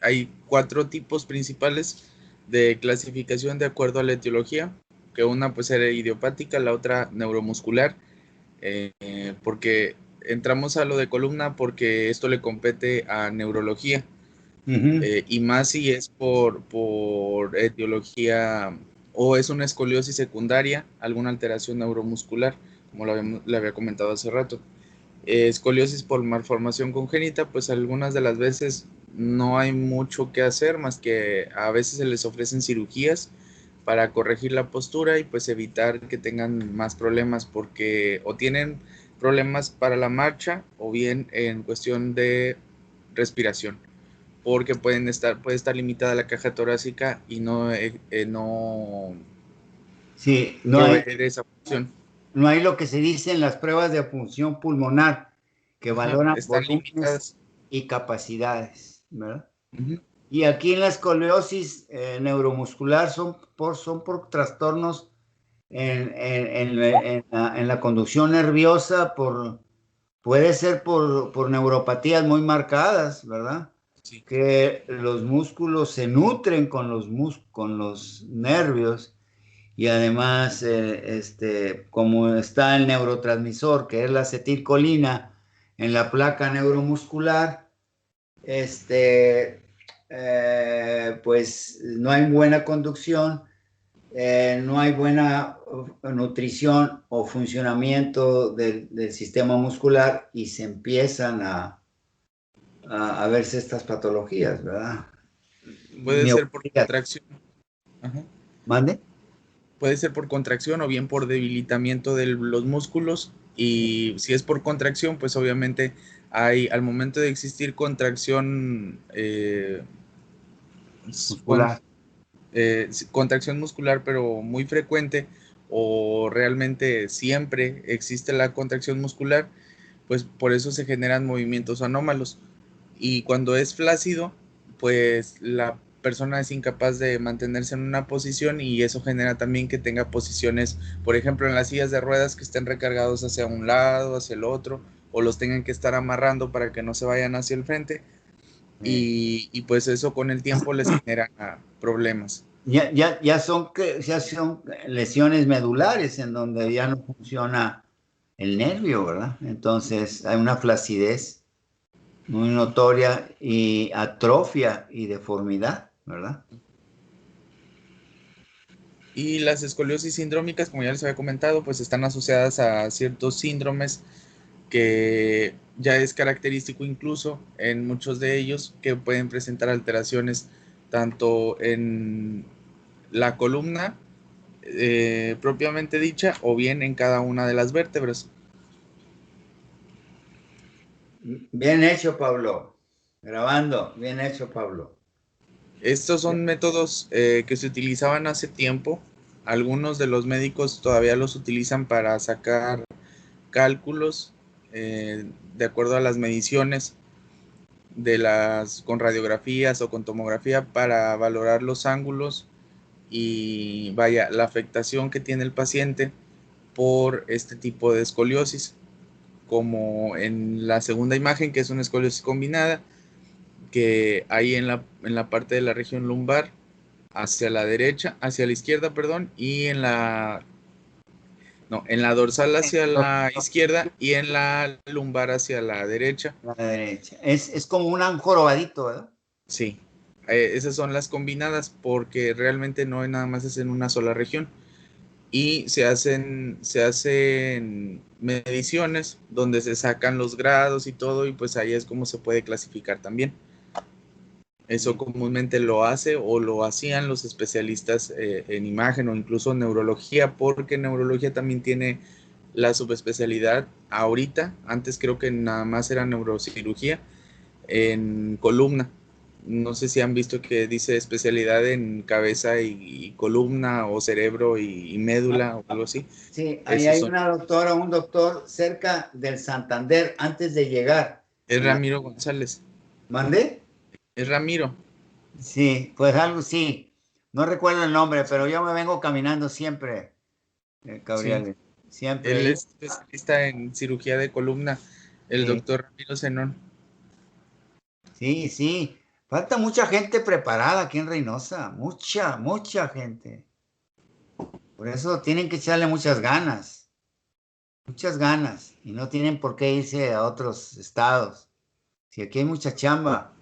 hay 4 tipos principales de clasificación de acuerdo a la etiología, que una pues era idiopática, la otra neuromuscular, porque entramos a lo de columna porque esto le compete a neurología, Ujú. y más si es por etiología o es una escoliosis secundaria, alguna alteración neuromuscular, como le había comentado hace rato. Escoliosis por malformación congénita, pues algunas de las veces no hay mucho que hacer, más que a veces se les ofrecen cirugías para corregir la postura y pues evitar que tengan más problemas, porque o tienen problemas para la marcha o bien en cuestión de respiración, porque puede estar limitada la caja torácica y no Sí, proveer esa función. no hay lo que se dice en las pruebas de función pulmonar, que Ajá, valoran están volúmenes limitadas. y capacidades, ¿verdad? Ujú. Y aquí en la escoliosis neuromuscular son por trastornos en la conducción nerviosa, puede ser por neuropatías muy marcadas, ¿verdad? Sí. Que los músculos se nutren con los nervios y además, como está el neurotransmisor, que es la acetilcolina, en la placa neuromuscular, pues no hay buena conducción, no hay buena nutrición o funcionamiento del sistema muscular y se empiezan a verse estas patologías, ¿verdad? Puede ser por Miopatías. contracción. Ajá. ¿Mande? Puede ser por contracción o bien por debilitamiento de los músculos. Y si es por contracción, pues obviamente al momento de existir contracción, Muscular. contracción muscular, pero muy frecuente, o realmente siempre existe la contracción muscular, pues por eso se generan movimientos anómalos. Y cuando es flácido, pues la persona es incapaz de mantenerse en una posición y eso genera también que tenga posiciones, por ejemplo, en las sillas de ruedas que estén recargados hacia un lado, hacia el otro, o los tengan que estar amarrando para que no se vayan hacia el frente, y pues eso con el tiempo les genera problemas. Ya son lesiones medulares en donde ya no funciona el nervio, ¿verdad? Entonces hay una flacidez muy notoria y atrofia y deformidad, ¿verdad? Y las escoliosis sindrómicas, como ya les había comentado, pues están asociadas a ciertos síndromes que ya es característico incluso en muchos de ellos, que pueden presentar alteraciones tanto en la columna propiamente dicha o bien en cada una de las vértebras. Bien hecho, Pablo. Grabando, bien hecho, Pablo. Estos son métodos que se utilizaban hace tiempo. Algunos de los médicos todavía los utilizan para sacar cálculos de acuerdo a las mediciones con radiografías o con tomografía para valorar los ángulos y vaya, la afectación que tiene el paciente por este tipo de escoliosis, como en la segunda imagen, que es una escoliosis combinada, que hay en la parte de la región lumbar hacia la derecha, hacia la izquierda, perdón, y en la, no, en la dorsal hacia la izquierda y en la lumbar hacia la derecha. A la derecha. Es como un jorobadito, ¿verdad? Sí, esas son las combinadas porque realmente no nada más es en una sola región. Y se hacen mediciones donde se sacan los grados y todo, y pues ahí es como se puede clasificar también. Eso Sí. comúnmente lo hace o lo hacían los especialistas en imagen o incluso neurología, porque neurología también tiene la subespecialidad ahorita. Antes creo que nada más era neurocirugía en columna. No sé si han visto que dice especialidad en cabeza y columna o cerebro y médula o algo así. Sí, ahí Esos hay son. una doctora, un doctor cerca del Santander antes de llegar. Es En la... Ramiro González. ¿Mandé? Es Ramiro. Sí, pues algo sí. No recuerdo el nombre, pero yo me vengo caminando siempre, Sí. Cabriales. Siempre. Él es especialista en cirugía de columna. El Sí, doctor Ramiro Zenón. sí, sí. Falta mucha gente preparada aquí en Reynosa, mucha gente. Por eso tienen que echarle muchas ganas, y no tienen por qué irse a otros estados. Si aquí hay mucha chamba,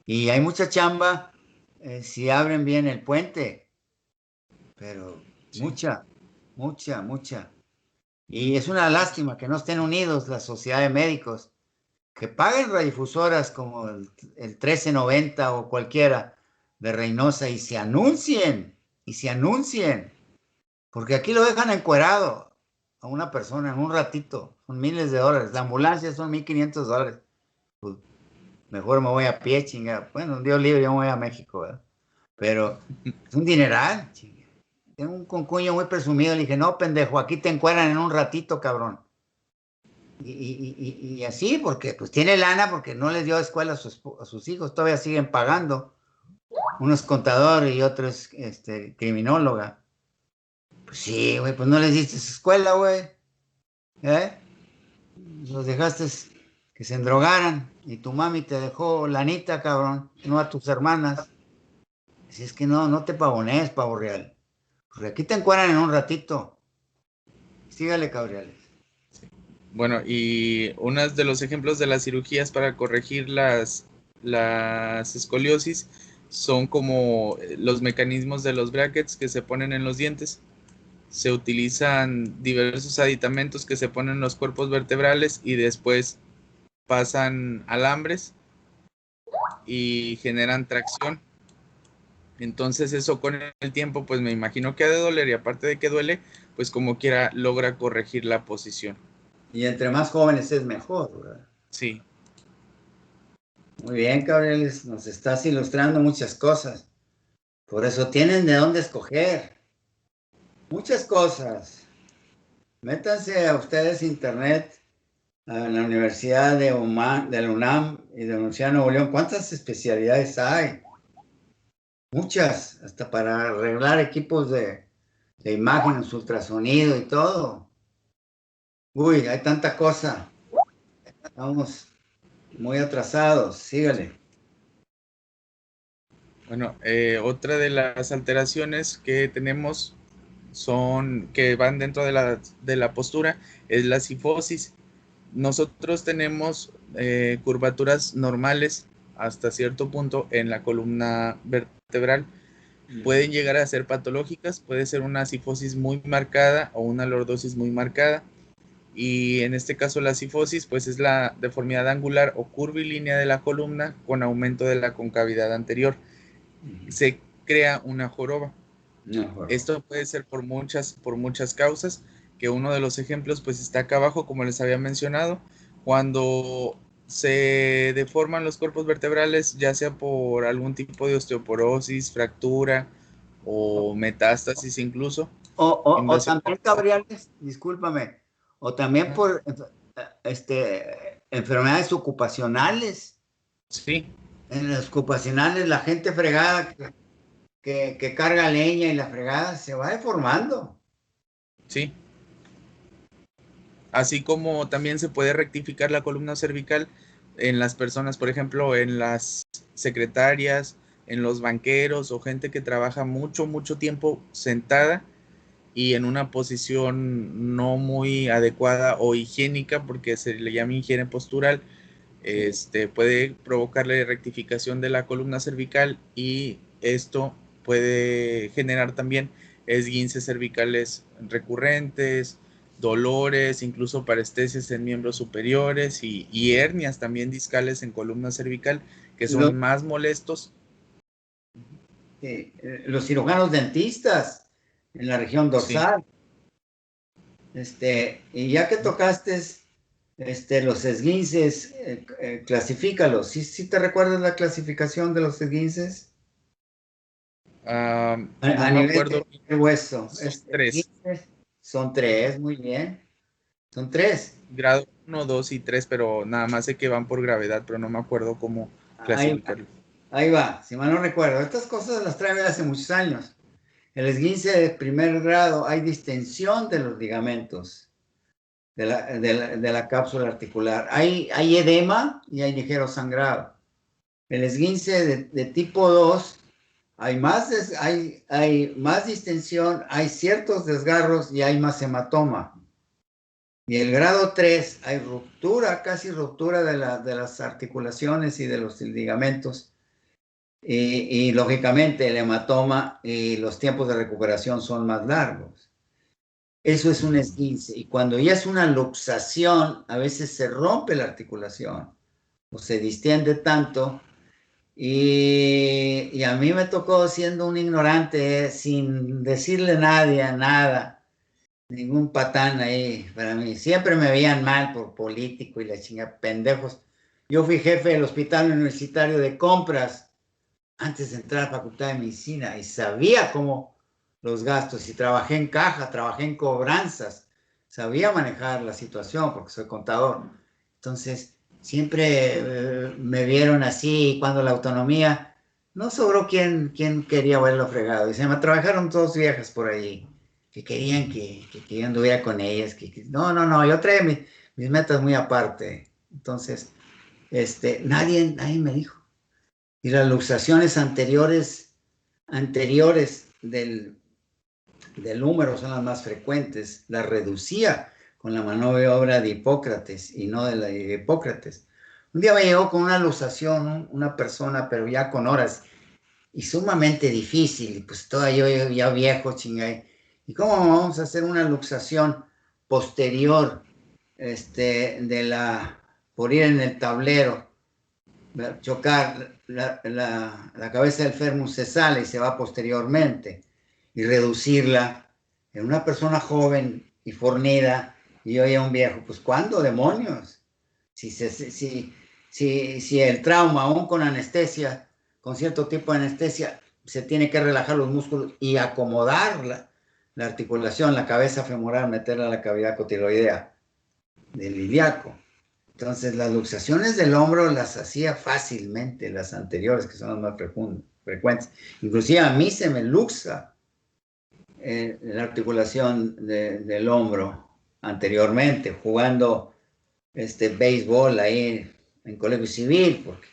y hay mucha chamba si abren bien el puente, pero Sí. mucha. Y es una lástima que no estén unidos la sociedad de médicos, que paguen radiodifusoras como el 1390 o cualquiera de Reynosa y se anuncien, porque aquí lo dejan encuerado a una persona en un ratito, son miles de dólares, la ambulancia son $1,500, pues mejor me voy a pie, chinga, bueno, un Dios libre, yo me voy a México, ¿verdad? Pero es un dineral, chinga. Tengo un concuño muy presumido, le dije, no, pendejo, aquí te encueran en un ratito, cabrón. Y así, porque pues tiene lana, porque no les dio escuela a sus hijos, todavía siguen pagando. Uno es contador y otro es criminóloga. Pues sí, güey, pues no les diste escuela, güey. ¿Eh? Los dejaste que se endrogaran y tu mami te dejó lanita, cabrón, no a tus hermanas. Si es que no te pavonees, pavo real. Porque aquí te encuentran en un ratito. Sígale, cabriales. Bueno, y uno de los ejemplos de las cirugías para corregir las escoliosis son como los mecanismos de los brackets que se ponen en los dientes. Se utilizan diversos aditamentos que se ponen en los cuerpos vertebrales y después pasan alambres y generan tracción. Entonces eso con el tiempo pues me imagino que ha de doler y aparte de que duele, pues como quiera logra corregir la posición. Y entre más jóvenes es mejor, ¿verdad? Sí, Muy bien, cabriales, nos estás ilustrando muchas cosas. Por eso tienen de dónde escoger. Muchas cosas. Métanse a ustedes internet, a la Universidad de la UNAM y de la Universidad de Nuevo León. ¿Cuántas especialidades hay? Muchas, hasta para arreglar equipos de imágenes, ultrasonido y todo. Uy, hay tanta cosa. Estamos muy atrasados. Sígale. bueno, otra de las alteraciones que tenemos son que van dentro de la postura es la cifosis. Nosotros tenemos curvaturas normales hasta cierto punto en la columna vertebral. Pueden llegar a ser patológicas, puede ser una cifosis muy marcada o una lordosis muy marcada. Y en este caso la cifosis pues es la deformidad angular o curvilínea de la columna con aumento de la concavidad anterior. Se crea una joroba. Mejor. Esto puede ser por muchas causas, que uno de los ejemplos pues está acá abajo, como les había mencionado, cuando se deforman los cuerpos vertebrales, ya sea por algún tipo de osteoporosis, fractura o metástasis incluso, O invasión. también, Gabriales, discúlpame, o también por enfermedades ocupacionales. Sí, En las ocupacionales, la gente fregada que carga leña y la fregada se va deformando. sí. Así como también se puede rectificar la columna cervical en las personas, por ejemplo, en las secretarias, en los banqueros o gente que trabaja mucho tiempo sentada y en una posición no muy adecuada o higiénica, porque se le llama higiene postural, Sí. puede provocarle rectificación de la columna cervical y esto puede generar también esguinces cervicales recurrentes, dolores, incluso parestesias en miembros superiores y hernias también discales en columna cervical que Los, son más molestos. los cirujanos dentistas en la región Sí. dorsal. Y ya que tocaste los esguinces, clasifícalos. ¿Sí te recuerdas la clasificación de los esguinces? No A me nivel acuerdo, de hueso. son tres, Son tres, muy bien. Son tres. grado 1, 2 y 3, pero nada más sé que van por gravedad, pero no me acuerdo cómo Ahí va, clasificarlo. ahí va, si mal no recuerdo. Estas cosas las trae hace muchos años. El esguince de primer grado, hay distensión de los ligamentos de la cápsula articular. Hay edema y hay ligero sangrado. El esguince de tipo 2, hay más distensión, hay ciertos desgarros y hay más hematoma. Y el grado 3, hay ruptura, casi ruptura de las articulaciones y de los ligamentos. Y lógicamente el hematoma y los tiempos de recuperación son más largos. Eso es un esguince. Y cuando ya es una luxación, a veces se rompe la articulación o se distiende tanto. Y a mí me tocó siendo un ignorante, sin decirle a nadie, nada, ningún patán ahí para mí. Siempre me veían mal por político y la chinga, pendejos. Yo fui jefe del Hospital Universitario de Compras antes de entrar a la Facultad de Medicina y sabía cómo los gastos y trabajé en caja, trabajé en cobranzas, sabía manejar la situación porque soy contador. Entonces, siempre me vieron así y cuando la autonomía, no sobró quien quería verlo fregado. Y se me trabajaron dos viejas por ahí que querían que yo anduviera con ellas. No, yo traía mis metas muy aparte. Entonces, nadie me dijo. Y las luxaciones anteriores del húmero son las más frecuentes. Las reducía con la maniobra de Hipócrates y no de la de Hipócrates. Un día me llegó con una luxación, una persona, pero ya con horas, y sumamente difícil, y pues todavía yo ya viejo, chingay. ¿Y cómo vamos a hacer una luxación posterior, por ir en el tablero? Chocar, la cabeza del fémur se sale y se va posteriormente, y reducirla en una persona joven y fornida, y yo ya un viejo, pues ¿cuándo demonios? Si el trauma, aún con anestesia, con cierto tipo de anestesia, se tiene que relajar los músculos y acomodar la articulación, la cabeza femoral, meterla a la cavidad cotiloidea del ilíaco. Entonces, las luxaciones del hombro las hacía fácilmente, las anteriores, que son las más frecuentes. Inclusive a mí se me luxa la articulación del hombro anteriormente, jugando béisbol ahí en colegio civil, porque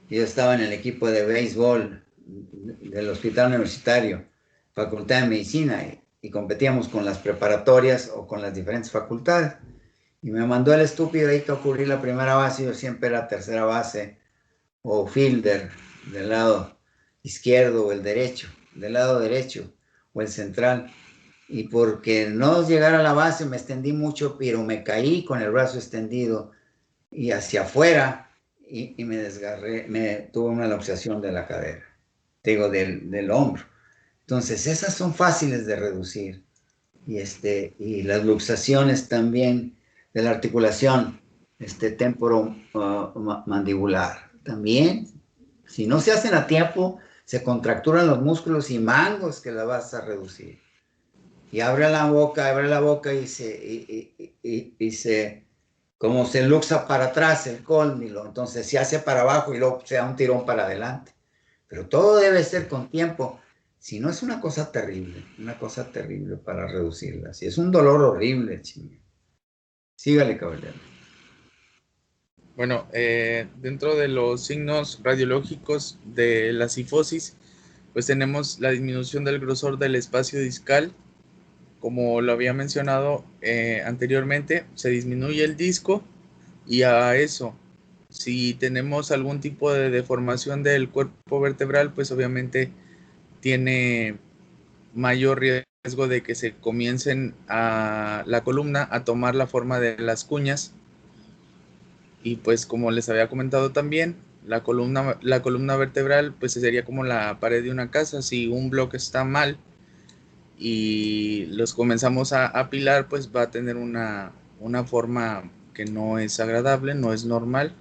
yo estaba en el equipo de béisbol del Hospital Universitario, Facultad de Medicina, y competíamos con las preparatorias o con las diferentes facultades. Y me mandó el estúpido ahí que ocurrir la primera base, yo siempre era tercera base o fielder del lado izquierdo o el derecho, del lado derecho o el central. Y porque no llegar a la base me extendí mucho, pero me caí con el brazo extendido y hacia afuera y me desgarré, tuve una luxación de la cadera, digo, del hombro. Entonces, esas son fáciles de reducir. Y las luxaciones también de la articulación temporomandibular. También, si no se hacen a tiempo, se contracturan los músculos y mangos que la vas a reducir. Y abre la boca como se luxa para atrás el cóndilo, entonces se hace para abajo y luego se da un tirón para adelante. Pero todo debe ser con tiempo. Si no, es una cosa terrible para reducirla. Si es un dolor horrible, chingue. Sígale, caballero. Bueno, dentro de los signos radiológicos de la cifosis, pues tenemos la disminución del grosor del espacio discal. Como lo había mencionado anteriormente, se disminuye el disco y a eso, si tenemos algún tipo de deformación del cuerpo vertebral, pues obviamente tiene mayor riesgo de que se comiencen a la columna a tomar la forma de las cuñas. Y pues como les había comentado también, la columna vertebral pues sería como la pared de una casa. Si un bloque está mal y los comenzamos a apilar, pues va a tener una forma que no es agradable, no es normal.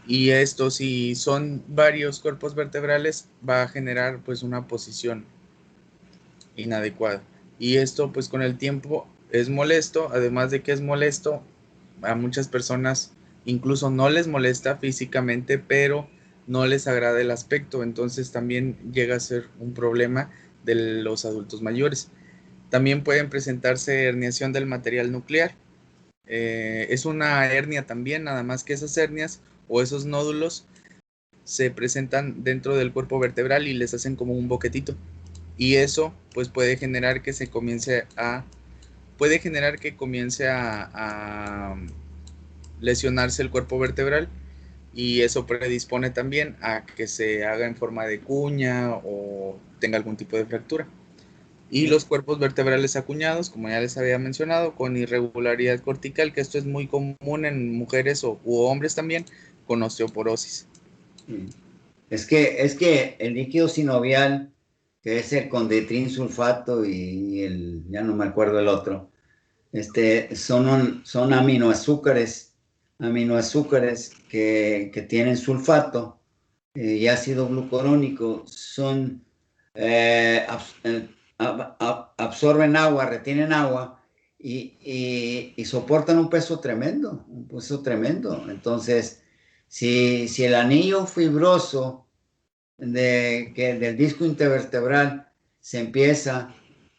Y esto, si son varios cuerpos vertebrales, va a generar pues una posición inadecuada. Y esto pues con el tiempo es molesto, además de que es molesto, a muchas personas incluso no les molesta físicamente, pero no les agrada el aspecto, entonces también llega a ser un problema de los adultos mayores. También pueden presentarse herniación del material nuclear. Es una hernia también, nada más que esas hernias o esos nódulos se presentan dentro del cuerpo vertebral y les hacen como un boquetito. Y eso pues puede generar que comience a lesionarse el cuerpo vertebral, y eso predispone también a que se haga en forma de cuña o tenga algún tipo de fractura. Y los cuerpos vertebrales acuñados, como ya les había mencionado, con irregularidad cortical, que esto es muy común en mujeres u hombres también, con osteoporosis. Es que el líquido sinovial, que es el conditrin sulfato y ya no me acuerdo el otro, son aminoazúcares que tienen sulfato y ácido glucurónico, absorben agua, retienen agua y soportan un peso tremendo, Entonces, si el anillo fibroso del disco intervertebral se empieza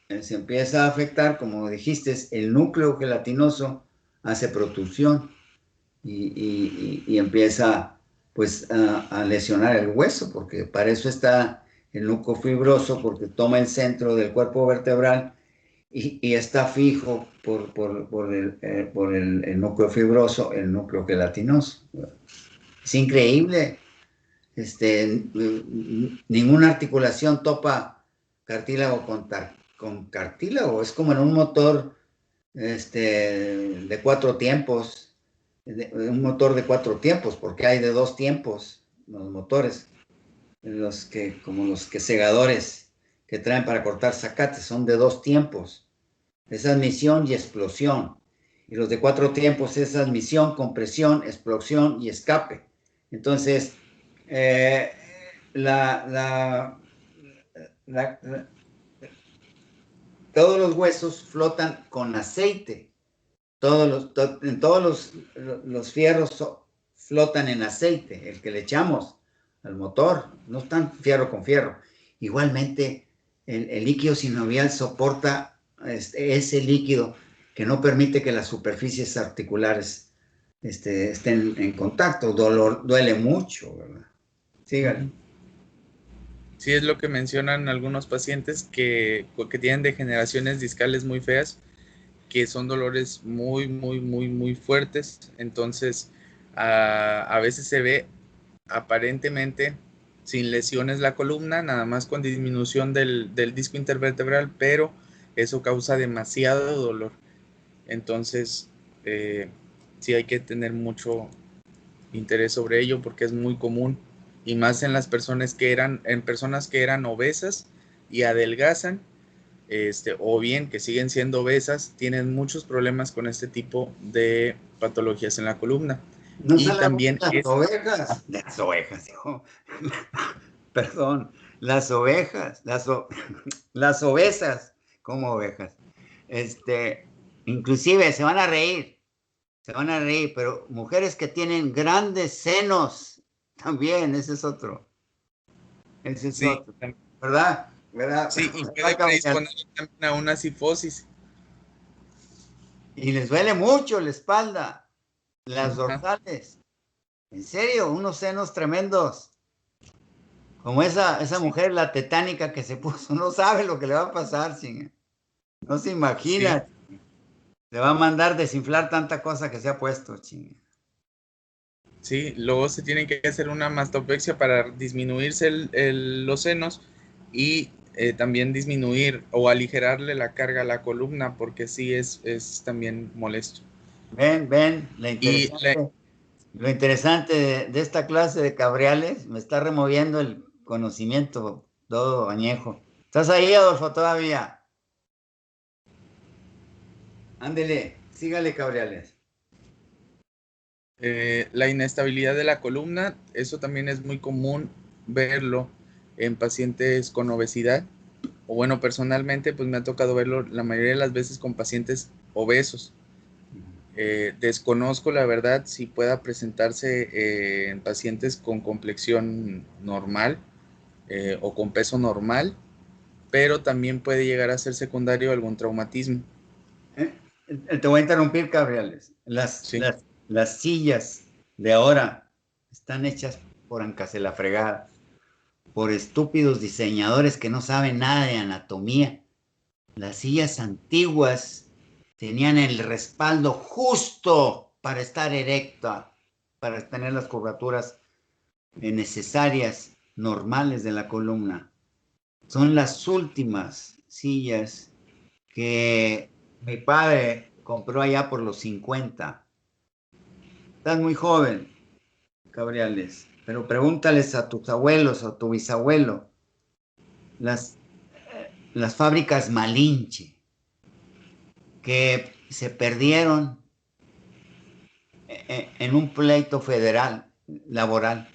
a afectar, como dijiste, el núcleo gelatinoso hace protrusión y empieza pues a lesionar el hueso, porque para eso está el núcleo fibroso, porque toma el centro del cuerpo vertebral y está fijo por el núcleo fibroso, el núcleo gelatinoso. Es increíble. Ninguna articulación topa cartílago con cartílago. Es como en un motor de 4 tiempos, un motor de 4 tiempos, porque hay de 2 tiempos los motores, como los que segadores que traen para cortar zacates, son de 2 tiempos. Es admisión y explosión. Y los de 4 tiempos es admisión, compresión, explosión y escape. Entonces, eh, todos los huesos flotan con aceite. Todos los fierros flotan en aceite, el que le echamos al motor, no están fierro con fierro. Igualmente, el líquido sinovial soporta ese líquido que no permite que las superficies articulares estén en contacto. Duele mucho, ¿verdad? Síganle. Sí, es lo que mencionan algunos pacientes que tienen degeneraciones discales muy feas, que son dolores muy, muy, muy, muy fuertes. Entonces, a veces se ve aparentemente sin lesiones la columna, nada más con disminución del disco intervertebral, pero eso causa demasiado dolor. Entonces, sí hay que tener mucho interés sobre ello, porque es muy común, y más en las personas que eran obesas y adelgazan, o bien que siguen siendo obesas, tienen muchos problemas con este tipo de patologías en la columna. No Y son también las ovejas, hijo. Perdón, las ovejas, las obesas como ovejas. Inclusive se van a reír, pero mujeres que tienen grandes senos, también, ese es sí, otro, ¿verdad? ¿Verdad? sí, y puede predisponer también a una cifosis. Y les duele mucho la espalda, las Ajá. dorsales, en serio, unos senos tremendos. Como esa Sí, mujer, la tetánica que se puso, no sabe lo que le va a pasar, no se sí, imagina. Le va a mandar desinflar tanta cosa que se ha puesto, chinga. sí. Luego se tiene que hacer una mastopexia para disminuirse los senos, y también disminuir o aligerarle la carga a la columna, porque sí es también molesto. Ven, Y lo interesante de esta clase de cabriales me está removiendo el conocimiento todo añejo. ¿Estás ahí, Adolfo, todavía? Ándele, sígale, cabriales. la inestabilidad de la columna, eso también es muy común verlo en pacientes con obesidad, o bueno, personalmente pues me ha tocado verlo la mayoría de las veces con pacientes obesos. Desconozco la verdad si pueda presentarse en pacientes con complexión normal, o con peso normal, pero también puede llegar a ser secundario algún traumatismo. Te voy a interrumpir, cabriales. Sí, Las sillas de ahora están hechas por ancase la fregada, por estúpidos diseñadores que no saben nada de anatomía. Las sillas antiguas tenían el respaldo justo para estar erecta, para tener las curvaturas necesarias, normales de la columna. Son las últimas sillas que mi padre compró allá por los 50. Estás muy joven, Cabriales, pero pregúntales a tus abuelos o a tu bisabuelo. Las fábricas Malinche, que se perdieron en un pleito federal, laboral.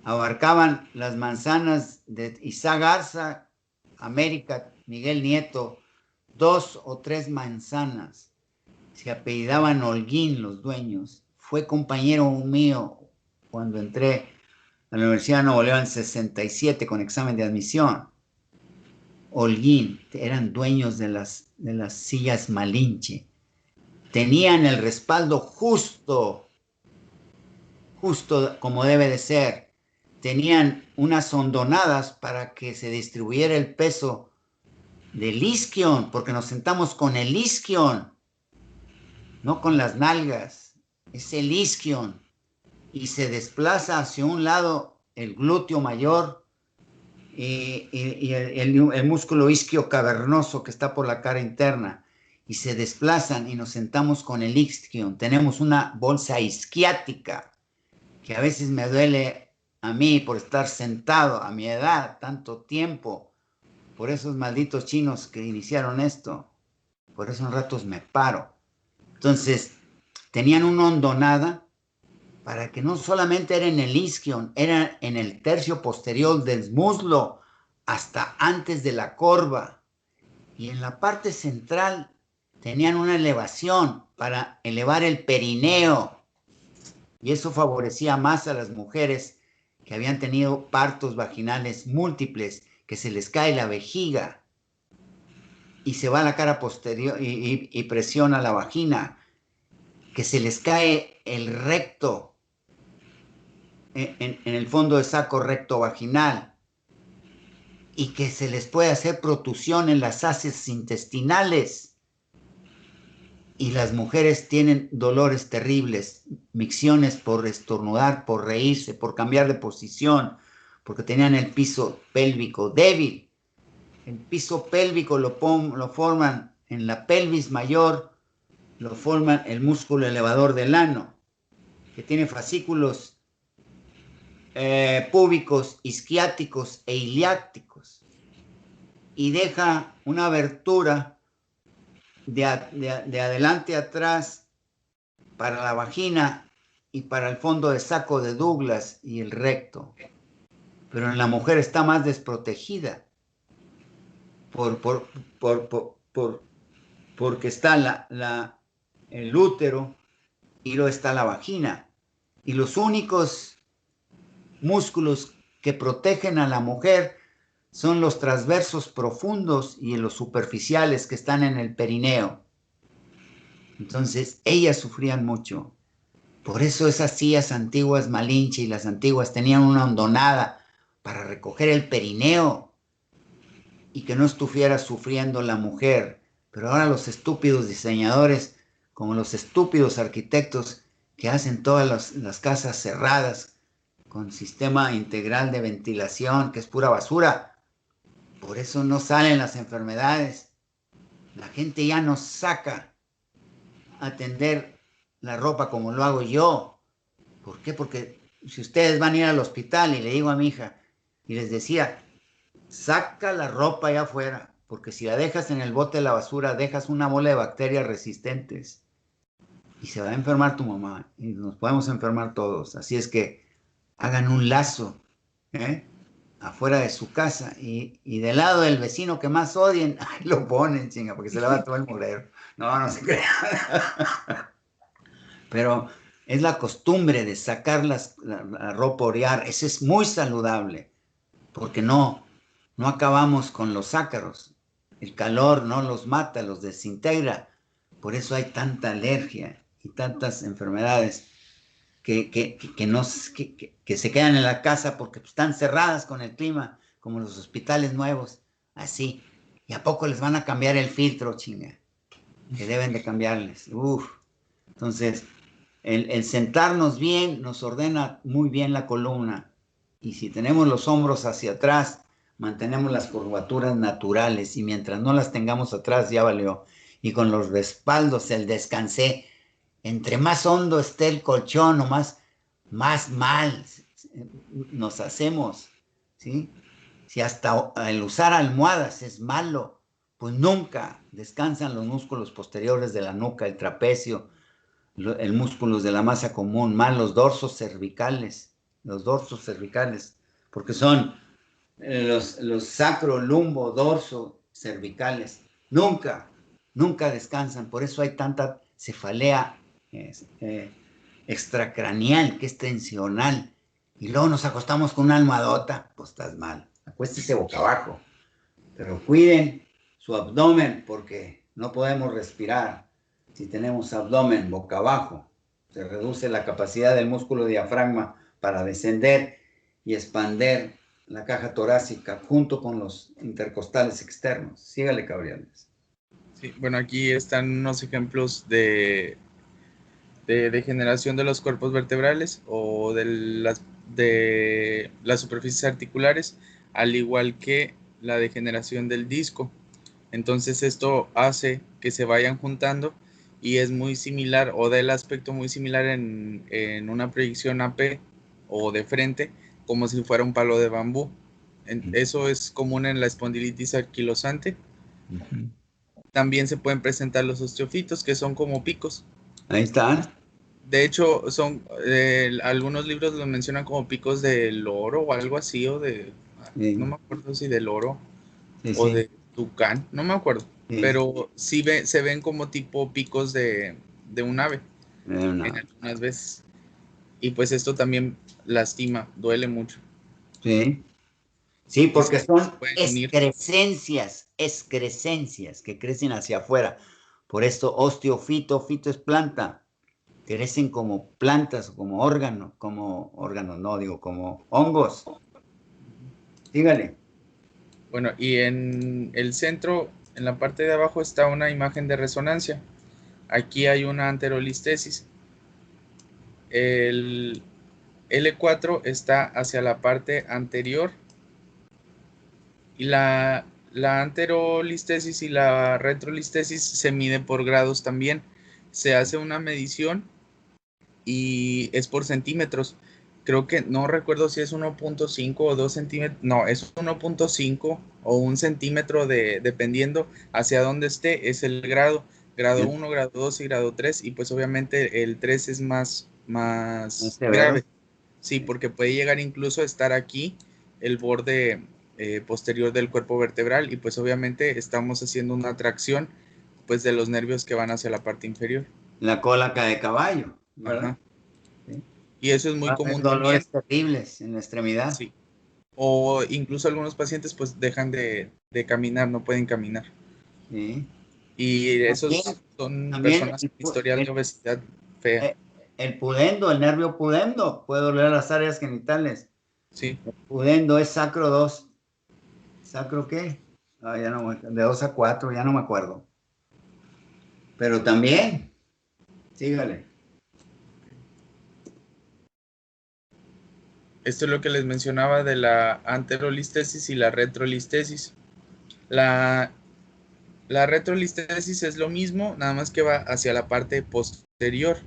Abarcaban las manzanas de Isá Garza, América, Miguel Nieto, 2 o 3 manzanas. Se apellidaban Holguín los dueños. Fue compañero mío cuando entré a la Universidad de Nuevo León en 67 con examen de admisión. Holguín, eran dueños de las sillas Malinche. Tenían el respaldo justo como debe de ser. Tenían unas hondonadas para que se distribuyera el peso del isquion, porque nos sentamos con el isquion, no con las nalgas. Es el isquion. Y se desplaza hacia un lado el glúteo mayor y el músculo isquio cavernoso que está por la cara interna. Y se desplazan y nos sentamos con el isquion. Tenemos una bolsa isquiática que a veces me duele a mí por estar sentado a mi edad tanto tiempo, por esos malditos chinos que iniciaron esto. Por eso en ratos me paro. Entonces, tenían una hondonada para que no solamente era en el isquion, era en el tercio posterior del muslo hasta antes de la corva. Y en la parte central tenían una elevación para elevar el perineo. Y eso favorecía más a las mujeres que habían tenido partos vaginales múltiples, que se les cae la vejiga y se va a la cara posterior y presiona la vagina, que se les cae el recto en el fondo de saco recto vaginal y que se les puede hacer protusión en las haces intestinales. Y las mujeres tienen dolores terribles, micciones por estornudar, por reírse, por cambiar de posición, porque tenían el piso pélvico débil. El piso pélvico lo forman en la pelvis mayor, lo forman el músculo elevador del ano, que tiene fascículos púbicos, isquiáticos e iliácticos, y deja una abertura de adelante a atrás para la vagina y para el fondo de saco de Douglas y el recto. Pero en la mujer está más desprotegida porque está el útero y luego está la vagina. Y los únicos músculos que protegen a la mujer son los transversos profundos y los superficiales que están en el perineo. Entonces, ellas sufrían mucho. Por eso esas sillas antiguas Malinche y las antiguas tenían una hondonada para recoger el perineo y que no estuviera sufriendo la mujer. Pero ahora los estúpidos diseñadores, como los estúpidos arquitectos que hacen todas las casas cerradas con sistema integral de ventilación, que es pura basura, por eso no salen las enfermedades. La gente ya no saca a tender la ropa como lo hago yo. ¿Por qué? Porque si ustedes van a ir al hospital y le digo a mi hija, y les decía, saca la ropa allá afuera, porque si la dejas en el bote de la basura, dejas una bola de bacterias resistentes y se va a enfermar tu mamá y nos podemos enfermar todos. Así es que hagan un lazo afuera de su casa y del lado del vecino que más odien, ahí lo ponen, chinga, porque se lava todo el mugrero. No se crea. Pero es la costumbre de sacar la ropa a orear. Eso es muy saludable, porque no acabamos con los ácaros. El calor no los mata, los desintegra. Por eso hay tanta alergia y tantas enfermedades que se quedan en la casa porque pues, están cerradas con el clima, como los hospitales nuevos, así. ¿Y a poco les van a cambiar el filtro, chinga? Que deben de cambiarles. Uf. Entonces, el sentarnos bien nos ordena muy bien la columna. Y si tenemos los hombros hacia atrás, mantenemos las curvaturas naturales. Y mientras no las tengamos atrás, ya valió. Y con los respaldos, el descansé. Entre más hondo esté el colchón o más mal nos hacemos, ¿sí? Si hasta el usar almohadas es malo, pues nunca descansan los músculos posteriores de la nuca, el trapecio, el músculo de la masa común, más los dorsos cervicales, porque son los sacro, lumbo, dorso, cervicales. Nunca descansan, por eso hay tanta cefalea extracraneal, que es tensional. Y luego nos acostamos con una almohadota, pues estás mal. Acuéstese boca abajo. Pero cuiden su abdomen porque no podemos respirar si tenemos abdomen boca abajo. Se reduce la capacidad del músculo diafragma para descender y expander la caja torácica junto con los intercostales externos. Sígale, Cabriales. Sí, bueno, aquí están unos ejemplos de degeneración de los cuerpos vertebrales o de las superficies articulares, al igual que la degeneración del disco. Entonces esto hace que se vayan juntando y es muy similar o da el aspecto muy similar en una proyección AP o de frente, como si fuera un palo de bambú. Eso es común en la espondilitis anquilosante. También se pueden presentar los osteofitos, que son como picos. Ahí están. De hecho, algunos libros los mencionan como picos de loro o algo así, no Sí, me acuerdo si de loro sí, o sí. de tucán, no me acuerdo, Sí. pero sí se ven como tipo picos de un ave en Una- algunas veces. Y pues esto también lastima, duele mucho. sí. Sí, Y porque se son pueden unir. excrescencias que crecen hacia afuera. Por esto, osteofito, fito es planta, crecen como plantas, como órganos, no digo, como hongos. Dígale. Bueno, y en el centro, en la parte de abajo, está una imagen de resonancia. Aquí hay una anterolistesis. El L4 está hacia la parte anterior y la anterolistesis y la retrolistesis se mide por grados también. Se hace una medición y es por centímetros. Creo que no recuerdo si es 1.5 o 2 centímetros. No, es 1.5 o 1 centímetro dependiendo hacia dónde esté, es el grado. Grado 1, grado 2 y grado 3. Y pues obviamente el 3 es más Severo. grave. Sí, porque puede llegar incluso a estar aquí el borde posterior del cuerpo vertebral y pues obviamente estamos haciendo una tracción pues de los nervios que van hacia la parte inferior. La cólaca de caballo, ¿verdad? Ajá. Sí. Y eso es muy Va a haber común también, dolores terribles en la extremidad. sí. O incluso algunos pacientes pues dejan de caminar, no pueden caminar. Sí. Y También, esos son también personas con historial de obesidad fea, eh, el pudendo, el nervio pudendo, puede doler las áreas genitales. sí. El pudendo es sacro 2. ¿Sacro qué? Ah, ya no de 2 a 4, ya no me acuerdo. Pero también, sígale. Esto es lo que les mencionaba de la anterolistesis y la retrolistesis. La, la retrolistesis es lo mismo, nada más que va hacia la parte posterior.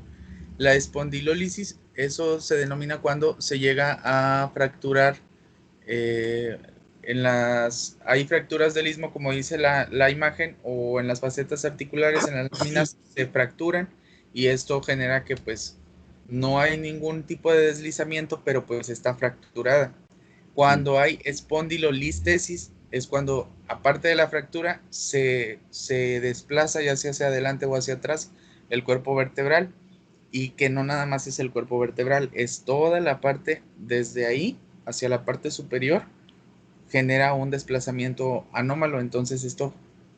La espondilolisis, eso se denomina cuando se llega a fracturar eh, hay fracturas del istmo, como dice la imagen, o en las facetas articulares, en las láminas, se fracturan y esto genera que pues no hay ningún tipo de deslizamiento, pero pues está fracturada. Cuando hay espondilolistesis es cuando, aparte de la fractura, se desplaza ya sea hacia adelante o hacia atrás el cuerpo vertebral y que no nada más es el cuerpo vertebral, es toda la parte desde ahí hacia la parte superior genera un desplazamiento anómalo, entonces esto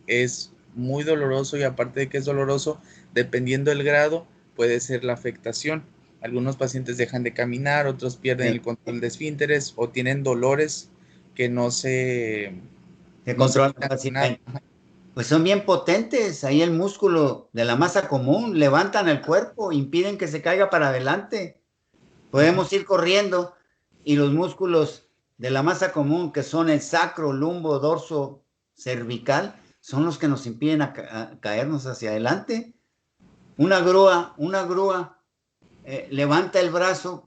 es muy doloroso y aparte de que es doloroso, dependiendo del grado, puede ser la afectación. Algunos pacientes dejan de caminar, otros pierden Sí. el control de esfínteres o tienen dolores que no se Controlan quitan con nada. fácilmente. Pues son bien potentes. Ahí el músculo de la masa común levantan el cuerpo, impiden que se caiga para adelante. Ujú. Podemos ir corriendo y los músculos de la masa común, que son el sacro, lumbo, dorso, cervical, son los que nos impiden a caernos hacia adelante. Una grúa levanta el brazo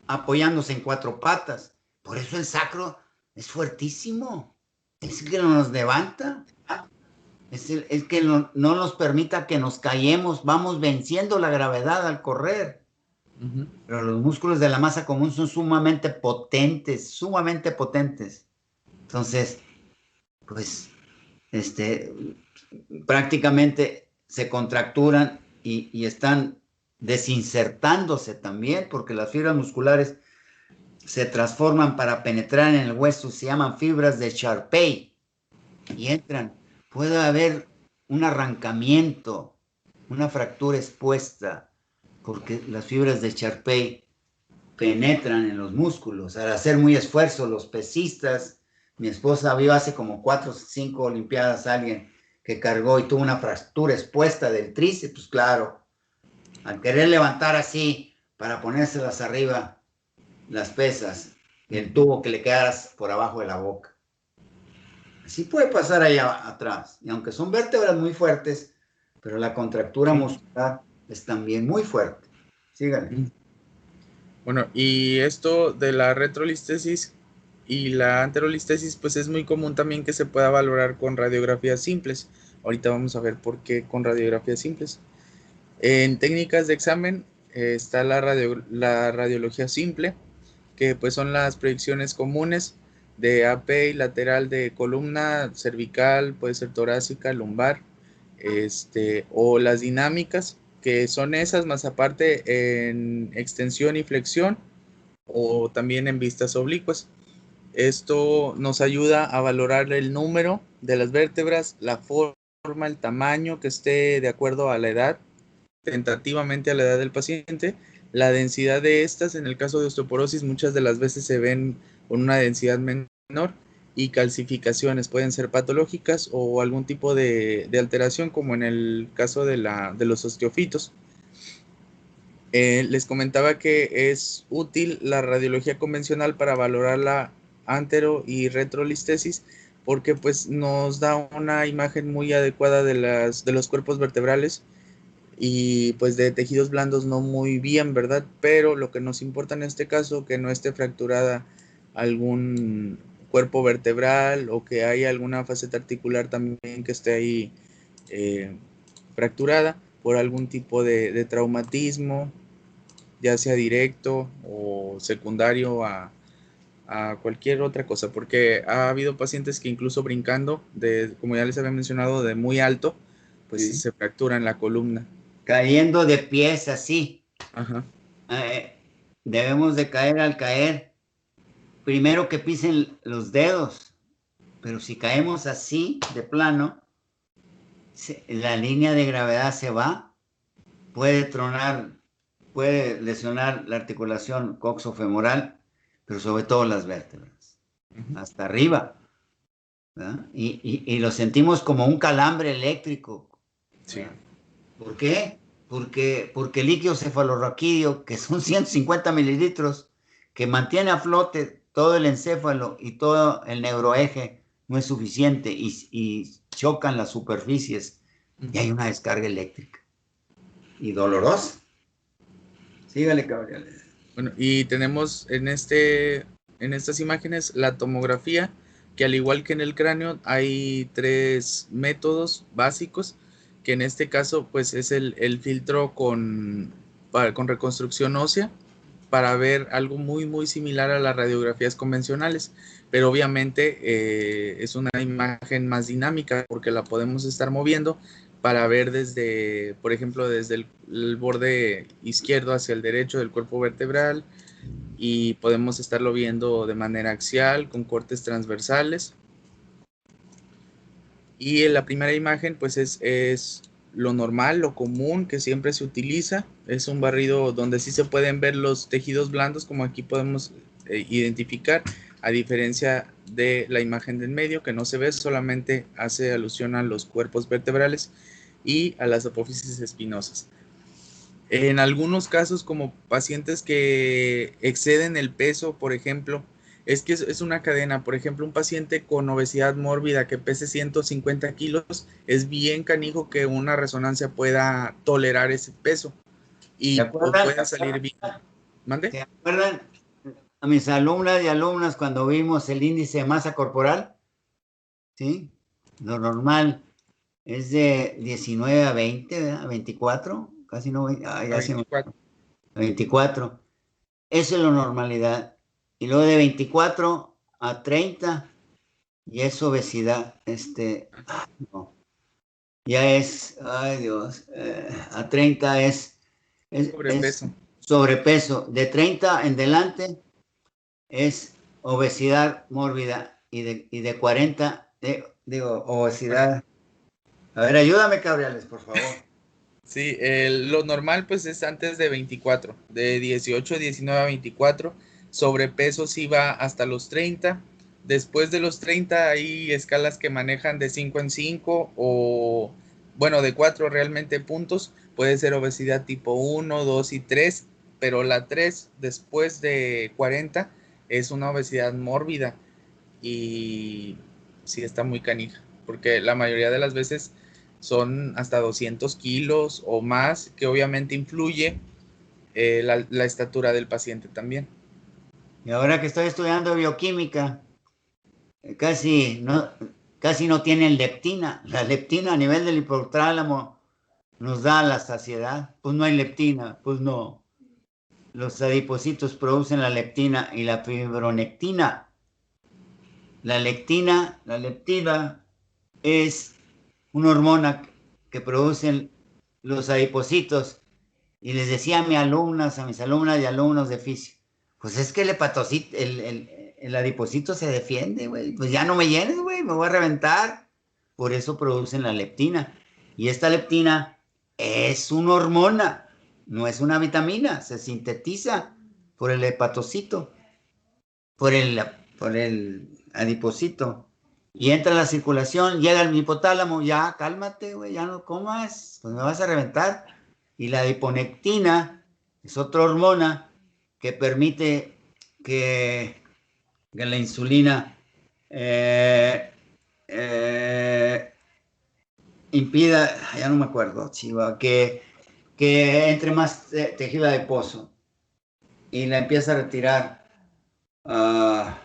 apoyándose en cuatro patas. Por eso el sacro es fuertísimo. Es el que nos levanta. Es que no nos permita que nos callemos. Vamos venciendo la gravedad al correr. Ujú. Pero los músculos de la masa común son sumamente potentes, sumamente potentes. Entonces, pues, este, prácticamente se contracturan y están desinsertándose también, porque las fibras musculares se transforman para penetrar en el hueso, se llaman fibras de Sharpey y entran. Puede haber un arrancamiento, una fractura expuesta, porque las fibras de Sharpey penetran en los músculos. Al hacer muy esfuerzo, los pesistas, mi esposa vio hace como 4 o 5 olimpiadas a alguien que cargó y tuvo una fractura expuesta del tríceps, pues claro, al querer levantar así para ponérselas arriba, las pesas, el tubo que le quedara por abajo de la boca. Sí puede pasar allá atrás, y aunque son vértebras muy fuertes, pero la contractura Sí. muscular es también muy fuerte. Síganle. Mm. Bueno, y esto de la retrolistesis y la anterolistesis, pues es muy común también que se pueda valorar con radiografías simples. Ahorita vamos a ver por qué con radiografías simples. En técnicas de examen está la radiología simple, que pues son las proyecciones comunes de AP y lateral de columna cervical, puede ser torácica, lumbar, o las dinámicas, que son esas más aparte en extensión y flexión o también en vistas oblicuas. Esto nos ayuda a valorar el número de las vértebras, la forma, el tamaño que esté de acuerdo a la edad, tentativamente a la edad del paciente, la densidad de estas. En el caso de osteoporosis muchas de las veces se ven con una densidad menor, y calcificaciones pueden ser patológicas o algún tipo de alteración, como en el caso de los osteofitos. Les comentaba que es útil la radiología convencional para valorar la antero y retrolistesis, porque pues nos da una imagen muy adecuada de los cuerpos vertebrales y pues de tejidos blandos no muy bien, ¿verdad? Pero lo que nos importa en este caso, que no esté fracturada algún cuerpo vertebral o que haya alguna faceta articular también que esté ahí eh, fracturada por algún tipo de traumatismo, ya sea directo o secundario a cualquier otra cosa, porque ha habido pacientes que incluso brincando, como ya les había mencionado, de muy alto, pues Sí. se fracturan la columna. Cayendo de pies así. Ajá. Eh, Debemos de caer al caer. Primero que pisen los dedos. Pero si caemos así, de plano, la línea de gravedad se va, puede tronar, puede lesionar la articulación coxofemoral, pero sobre todo las vértebras, Ujú. hasta arriba, ¿verdad? Y lo sentimos como un calambre eléctrico, Sí. ¿verdad? ¿Por qué? Porque el líquido cefalorraquídeo, que son 150 mililitros, que mantiene a flote todo el encéfalo y todo el neuroeje, no es suficiente y chocan las superficies y Ujú. hay una descarga eléctrica y dolorosa. Sígale, cabrón. Bueno, y tenemos en estas imágenes la tomografía, que al igual que en el cráneo hay tres métodos básicos, que en este caso pues es el filtro con reconstrucción ósea, para ver algo muy muy similar a las radiografías convencionales, pero obviamente es una imagen más dinámica porque la podemos estar moviendo para ver desde, por ejemplo, desde el borde izquierdo hacia el derecho del cuerpo vertebral, y podemos estarlo viendo de manera axial con cortes transversales. Y en la primera imagen pues es lo normal, lo común que siempre se utiliza. Es un barrido donde sí se pueden ver los tejidos blandos, como aquí podemos identificar, a diferencia de la imagen del medio, que no se ve, solamente hace alusión a los cuerpos vertebrales y a las apófisis espinosas. En algunos casos, como pacientes que exceden el peso, por ejemplo, es que es una cadena. Por ejemplo, un paciente con obesidad mórbida que pese 150 kilos, es bien canijo que una resonancia pueda tolerar ese peso ¿Se o acuerdan? pueda salir bien. ¿Mande? ¿Se acuerdan a mis alumnas y alumnas cuando vimos el índice de masa corporal? ¿Sí? Lo normal es de 19 a 20, ¿verdad? 24, casi no, A ya se me- 24. 24. Eso es la normalidad. Y luego de 24 a 30, y es obesidad. No. Ya es, ay Dios, a 30 es Sobrepeso. sobrepeso. De 30 en delante es obesidad mórbida. Y de 40, digo, obesidad. A ver, ayúdame, Cabriales, por favor. Sí, lo normal pues es antes de 24, de 18, 19 a 24. Sobrepeso sí va hasta los 30. Después de los 30 hay escalas que manejan de 5 en 5 o, bueno, de 4 realmente puntos. Puede ser obesidad tipo 1, 2 y 3, pero la 3 después de 40 es una obesidad mórbida y sí está muy canija, porque la mayoría de las veces son hasta 200 kilos o más, que obviamente influye la estatura del paciente también. Y ahora que estoy estudiando bioquímica, casi no tienen leptina. La leptina a nivel del hipotálamo nos da la saciedad. Pues no hay leptina, pues no. Los adipocitos producen la leptina y la fibronectina. La leptina es una hormona que producen los adipocitos. Y les decía a mis alumnas y alumnos de fisio, pues es que el hepatocito, el adipocito se defiende, güey. Pues ya no me llenes, güey, me voy a reventar. Por eso producen la leptina. Y esta leptina es una hormona, no es una vitamina. Se sintetiza por el hepatocito, por el, por el adipocito. Y entra a la circulación, llega al hipotálamo, ya cálmate, güey, ya no comas, pues me vas a reventar. Y la adiponectina es otra hormona que permite que la insulina eh, eh, impida, ya no me acuerdo, chiva, que entre más tejido adiposo y la empieza a retirar. ah,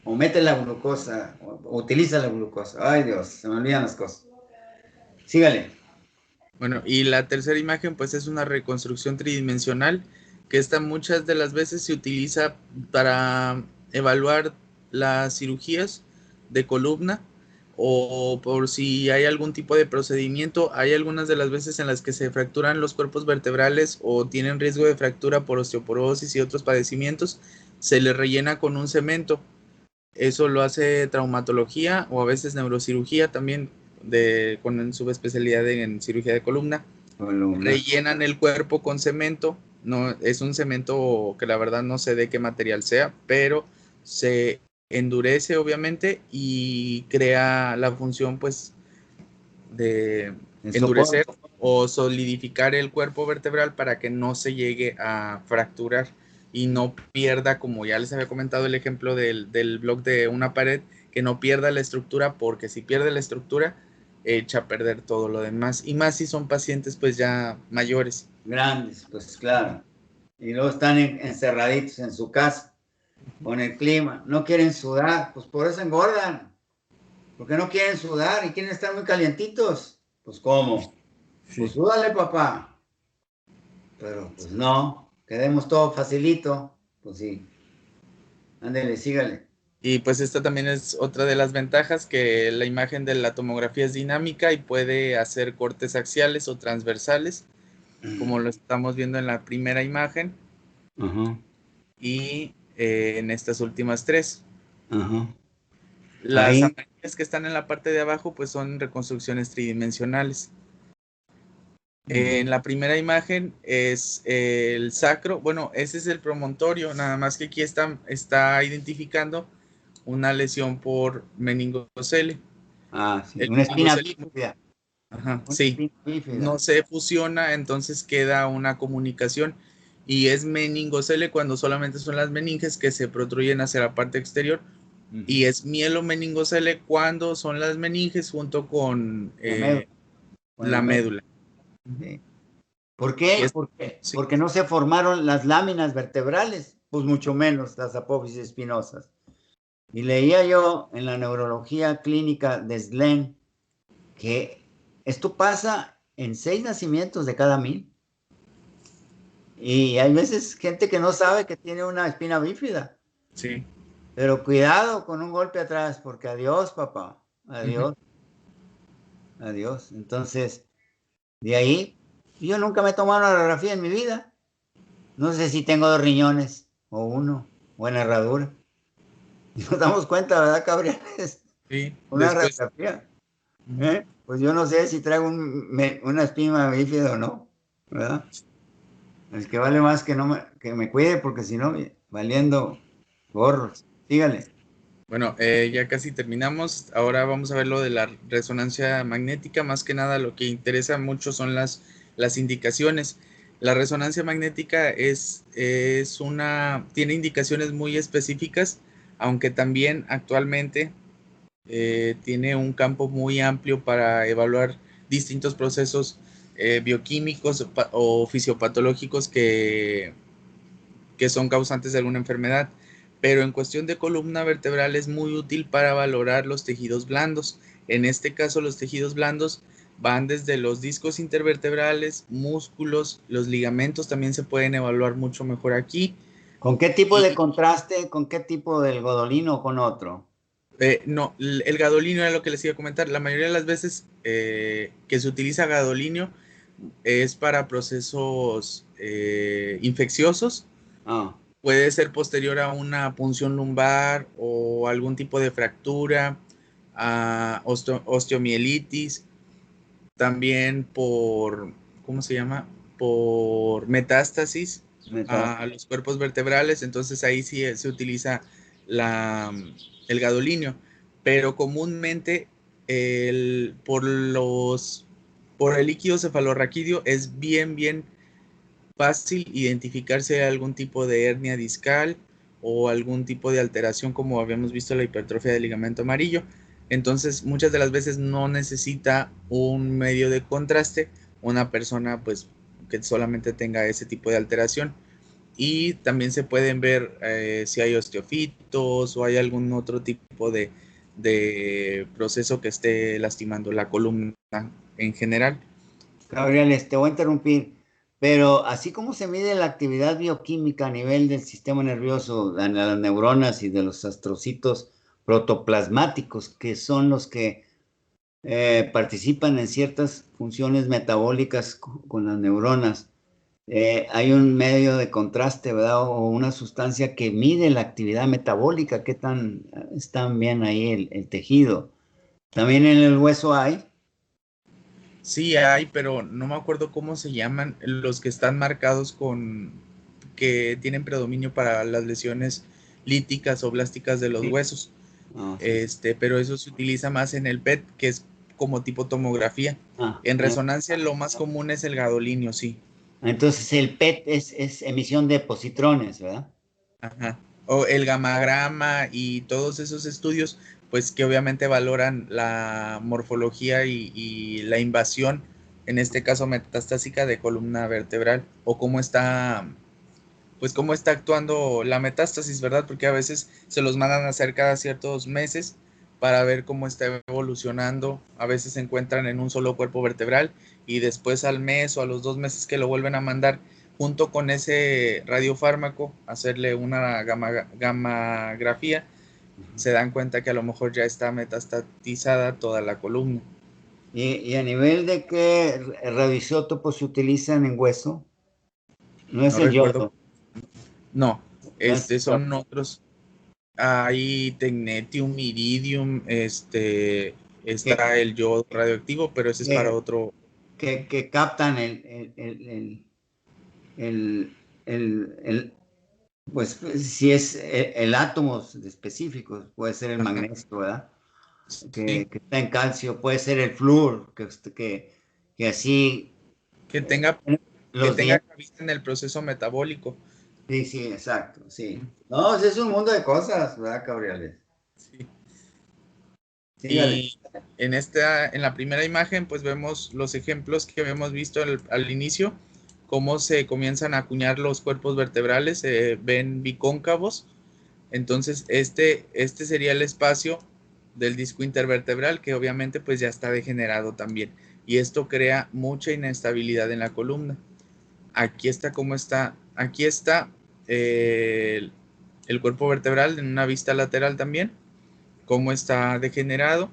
o mete la glucosa, o utiliza la glucosa. Ay Dios, se me olvidan las cosas. Sígale. Bueno, y la tercera imagen pues es una reconstrucción tridimensional, que esta muchas de las veces se utiliza para evaluar las cirugías de columna o por si hay algún tipo de procedimiento. Hay algunas de las veces en las que se fracturan los cuerpos vertebrales o tienen riesgo de fractura por osteoporosis y otros padecimientos, se les rellena con un cemento. Eso lo hace traumatología o a veces neurocirugía también, con subespecialidad en cirugía de columna. Columna. Rellenan el cuerpo con cemento. No, es un cemento que la verdad no sé de qué material sea, pero se endurece obviamente y crea la función pues de El endurecer soporte. o solidificar el cuerpo vertebral para que no se llegue a fracturar y no pierda, como ya les había comentado el ejemplo del bloque de una pared, que no pierda la estructura, porque si pierde la estructura echa a perder todo lo demás, y más si son pacientes pues ya mayores. Grandes, pues claro. Y luego están encerraditos en su casa con el clima. No quieren sudar, pues por eso engordan. Porque no quieren sudar y quieren estar muy calientitos. Pues ¿cómo? Pues Sí. súdale, papá. Pero pues no, quedemos todo facilito. Pues sí. Ándele, sígale. Y pues esta también es otra de las ventajas, que la imagen de la tomografía es dinámica y puede hacer cortes axiales o transversales, como lo estamos viendo en la primera imagen Ajá, y en estas últimas tres. ajá. Las Ahí, amarillas que están en la parte de abajo, pues son reconstrucciones tridimensionales. En la primera imagen es el sacro, bueno, ese es el promontorio, nada más que aquí está identificando una lesión por meningocele. sí, El una espina meningocele, bífida, ajá, una sí, espina no bífida. se fusiona, entonces queda una comunicación y es meningocele cuando solamente son las meninges que se protruyen hacia la parte exterior y Ujú. es mielomeningocele cuando son las meninges junto con La médula, con la la médula. médula. Ujú. Sí. ¿Por Y qué? es, ¿Por qué? sí, Porque no se formaron las láminas vertebrales, pues mucho menos las apófisis espinosas. Y leía yo en la neurología clínica de Slen que esto pasa en 6 nacimientos de cada 1000. Y hay veces gente que no sabe que tiene una espina bífida. sí. Pero cuidado con un golpe atrás, porque adiós, papá. Ujú. Adiós, adiós. Entonces, de ahí, yo nunca me he tomado una radiografía en mi vida. No sé si tengo 2 riñones, o uno, o en herradura. Y nos damos cuenta, ¿verdad, Cabriales? Sí, Una después. radiografía, Ujú. ¿eh? Pues yo no sé si traigo una espina bífida o no, ¿verdad? Es que vale más que me cuide, porque si no, valiendo gorros. Sígale. Bueno, ya casi terminamos. Ahora vamos a ver lo de la resonancia magnética. Más que nada, lo que interesa mucho son las indicaciones. La resonancia magnética tiene indicaciones muy específicas, aunque también actualmente tiene un campo muy amplio para evaluar distintos procesos bioquímicos o fisiopatológicos que son causantes de alguna enfermedad, pero en cuestión de columna vertebral es muy útil para valorar los tejidos blandos. En este caso, los tejidos blandos van desde los discos intervertebrales, músculos, los ligamentos también se pueden evaluar mucho mejor aquí. ¿Con qué tipo de Y contraste? ¿Con qué tipo del godolino o con otro? no, el gadolínio era lo que les iba a comentar. La mayoría de las veces que se utiliza gadolínio es para procesos infecciosos. Ah, Puede ser posterior a una punción lumbar o algún tipo de fractura, a osteomielitis, también por, ¿cómo se llama? Por metástasis a metástasis. los cuerpos vertebrales, entonces ahí sí se utiliza la, el gadolinio, pero comúnmente por el líquido cefalorraquídeo es bien fácil identificar si hay algún tipo de hernia discal o algún tipo de alteración como habíamos visto la hipertrofia del ligamento amarillo. Entonces muchas de las veces no necesita un medio de contraste una persona pues que solamente tenga ese tipo de alteración. Y también se pueden ver si hay osteofitos o hay algún otro tipo de proceso que esté lastimando la columna en general. Gabriel, te voy a interrumpir, pero así como se mide la actividad bioquímica a nivel del sistema nervioso, de las neuronas y de los astrocitos protoplasmáticos, que son los que participan en ciertas funciones metabólicas con las neuronas, hay un medio de contraste, ¿verdad? O una sustancia que mide la actividad metabólica, qué tan están bien ahí el tejido. También en el hueso hay. Sí hay, pero no me acuerdo cómo se llaman los que están marcados que tienen predominio para las lesiones líticas o blásticas de los Sí. huesos. Ah, sí, sí. Pero eso se utiliza más en el PET, que es como tipo tomografía. Ah, En resonancia lo más común es el gadolinio, sí. entonces el PET es emisión de positrones, ¿verdad? Ajá. O el gamagrama y todos esos estudios, pues que obviamente valoran la morfología y la invasión, en este caso metastásica de columna vertebral, o cómo está actuando la metástasis, ¿verdad? Porque a veces se los mandan a hacer cada ciertos meses para ver cómo está evolucionando. A veces se encuentran en un solo cuerpo vertebral y después al mes o a los 2 meses que lo vuelven a mandar junto con ese radiofármaco, hacerle una gammagrafía, Ujú. se dan cuenta que a lo mejor ya está metastatizada toda la columna. Y a nivel de qué radioisótopos se utilizan en hueso, no es No el recuerdo. yodo, No, no es el yodo. son otros. Hay tecnetium, iridium, que, está el yodo radioactivo, pero ese es para que, otro. que captan el, el, pues si es el átomo específico, puede ser el Ajá, magnesio, ¿verdad? sí, Que está en calcio, puede ser el flúor, que así que eh, tenga, que los tenga dientes. cabida en el proceso metabólico. Sí, sí, exacto, sí. No, es un mundo de cosas, ¿verdad, Cabriales? Sí. Sígale. Y en la primera imagen, pues vemos los ejemplos que habíamos visto al inicio, cómo se comienzan a acuñar los cuerpos vertebrales, se ven bicóncavos. Entonces, este sería el espacio del disco intervertebral, que obviamente pues ya está degenerado también. Y esto crea mucha inestabilidad en la columna. Aquí está cómo está. Aquí está el cuerpo vertebral en una vista lateral también, cómo está degenerado.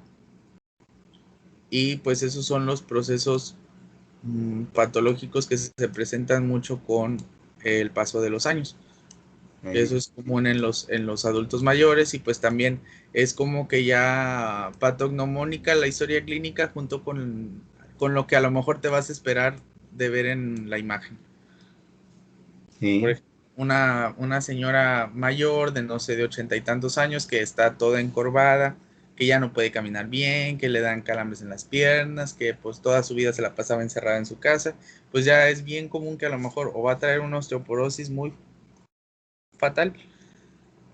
Y pues esos son los procesos patológicos que se presentan mucho con el paso de los años. Eso es común en los adultos mayores y pues también es como que ya patognomónica la historia clínica junto con lo que a lo mejor te vas a esperar de ver en la imagen. Por Sí, ejemplo, una señora mayor de no sé, de 80 y tantos años que está toda encorvada, que ya no puede caminar bien, que le dan calambres en las piernas, que pues toda su vida se la pasaba encerrada en su casa, pues ya es bien común que a lo mejor o va a traer una osteoporosis muy fatal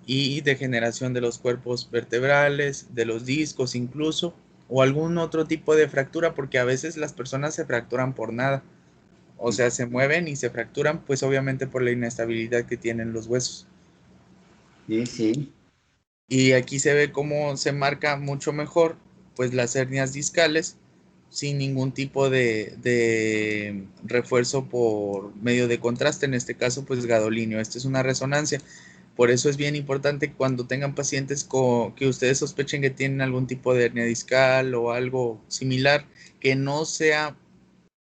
y degeneración de los cuerpos vertebrales, de los discos incluso, o algún otro tipo de fractura, porque a veces las personas se fracturan por nada, o sea, se mueven y se fracturan, pues obviamente por la inestabilidad que tienen los huesos. sí, sí. Y aquí se ve cómo se marca mucho mejor, pues las hernias discales, sin ningún tipo de refuerzo por medio de contraste, en este caso pues gadolinio. Esta es una resonancia. Por eso es bien importante cuando tengan pacientes que ustedes sospechen que tienen algún tipo de hernia discal o algo similar, que no sea